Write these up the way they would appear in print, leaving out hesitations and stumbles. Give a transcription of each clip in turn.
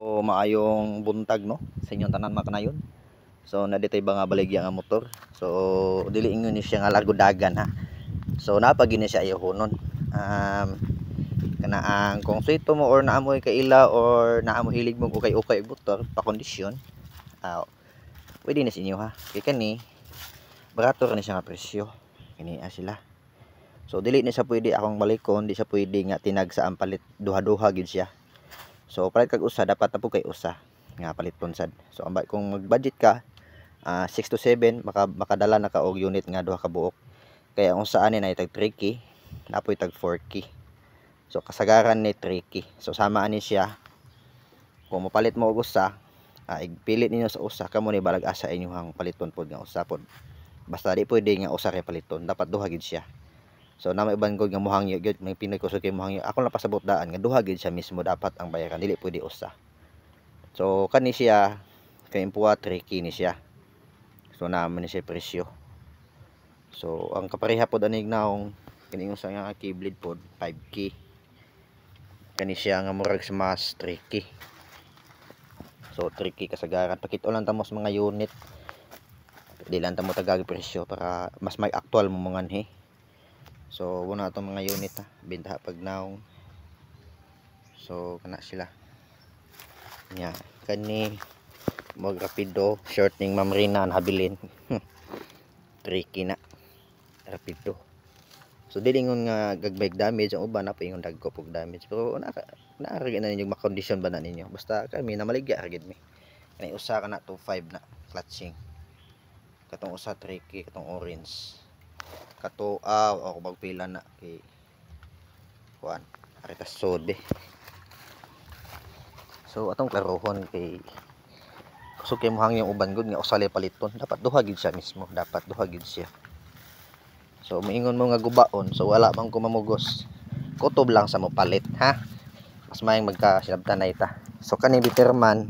O maayong buntag no sa inyong tanan mga kanayon. So naditay ba nga baligya nga motor. So dili ingon ni siya nga largodagan ha. So napagi ni siya ayohonon. Kanaang kung suito mo or naamoy kaila or naamoy hilig mo ukay-ukay motor pa kondisyon. Pwede na sa inyo ha. Kay kani barato ra ni siya nga presyo. Kani sila. So dili ni siya pwede akong balikon, di siya pwede nga tinag sa ampalit duha-duha gid siya. So palit kag usa dapat na po kay usa nga paliton sad. So ambay kung mag-budget ka 6 to 7 makadala na ka og unit nga duha ka buok. Kaya ang usa ani na tag 3K, napoy tag 4K. So kasagaran ni 3K. So sama ani siya. Kung mopalit mo og usa, igpilit ninyo sa usa kamo ni balag asa inyong paliton pod nga usa pod. Basta di pwede nga usa kay paliton, dapat duha gid siya. So na may iban ko nga mohangyo gyud, may Pinoy ko kay mohangyo. Ako lang pasabot daan nga duha gid siya mismo dapat ang bayaran, dili pwede usa. So kani siya kay impuha 3K ni siya. So naman ni siya presyo. So ang kapareha pod anig naong kini usa nga keyblade pod 5K. Kani siya nga murag sa mas 3K. So 3K kasagaran. Pakito lang tamos mga unit. Di lang tamo tagag presyo para mas may aktual mo manganhi. So una itong mga unit bintaha pag naong. So kana sila nya kani mag rapido shorting mamrina habilin 3K na rapido. So dili ngon nga gagbike damage ang uban na pa ingon dagko pug damage, pero naarag na ninyo makondisyon ba na ninyo, basta kami na maligya ra gid mi. Kani usa kana 25 na clutching, katong usa 3K, katong orange kato ako magpila na kay kuan aritas sode. So atong klarohon kay kusog kay mohang yung uban gud nga usali paliton, dapat duha gid siya mismo, dapat duha gid siya. So moingon mo nga gubaon, so wala man ko mamugos, kutob lang sa mo palit ha, mas maayong magka sinabtanay ta. So kani Biperman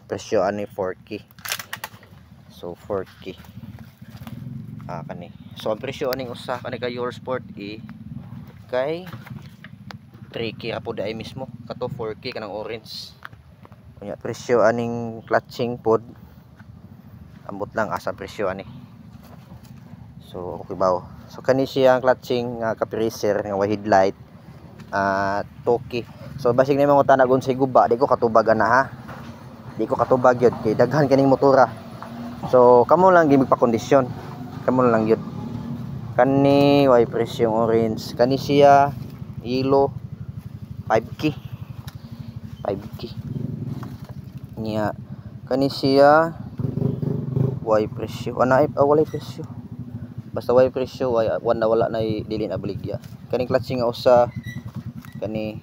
presyo ani 4K. So 4K kani. So ang presyo aning usa kani kay Eurosport kay 3K apo dai mismo, kato 4K kanang orange. Unya presyo aning clutching pod ambot lang asa presyo ani. So okay bawo. So kani siya ang clutching nga kapiriser nga headlight 2K. So basig na mga tanagon sa guba, di ko katubag ana ha. Di ko katubag yun kay daghan kaning motora. So kamo lang gid magpa-kondisyon. Kamo lang yun. Kani way presyong orange. Kani siya yellow 5K. 5K. Nya kani siya way presyo. Walay presyo. Basta way presyo wala na dili na baligya. Kani clutching nga usa kani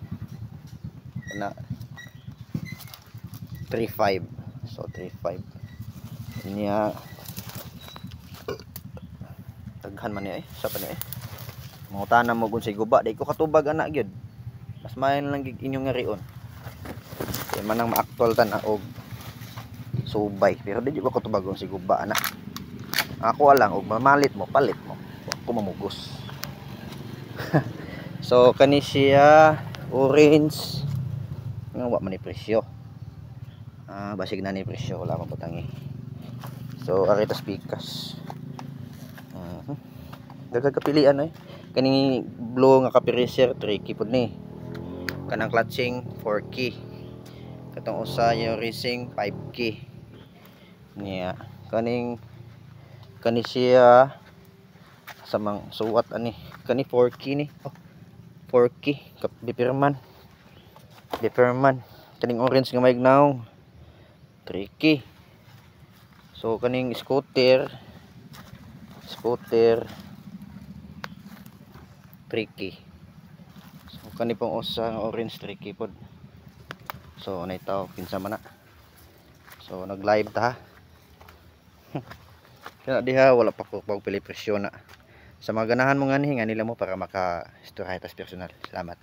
na 35. So 35. Nya daghan man ni sa pa ni mangutana mo kun sa guba, di ko katubag ana gyud, mas mayon lang gid inyong ngarion kay manang maaktual tan og subay, pero di ko katubag kun sa guba ana. Ako lang og mamalit mo palit mo ako mamugos. So kani siya orange nga wa man ni presyo, basig na ni presyo wala man butangi. So aritas pikas daghang kapilian kani blue nga kapiriser 3K pud ni, kanang clutching 4K, katong usa yung racing 5K niya. Kani siya samang suwat ani kani 4K ni 4K Biperman kaning orange nga maignaw 3K. So kaning scooter 3K. So kani pong usa nga orange 3K pod. So anay taw kinsa man na. So nag live ta ha. Kaya diha wala pa ko pili presyo na. Sa mga ganahan mo nga nila mo para maka istorya tas personal. Salamat.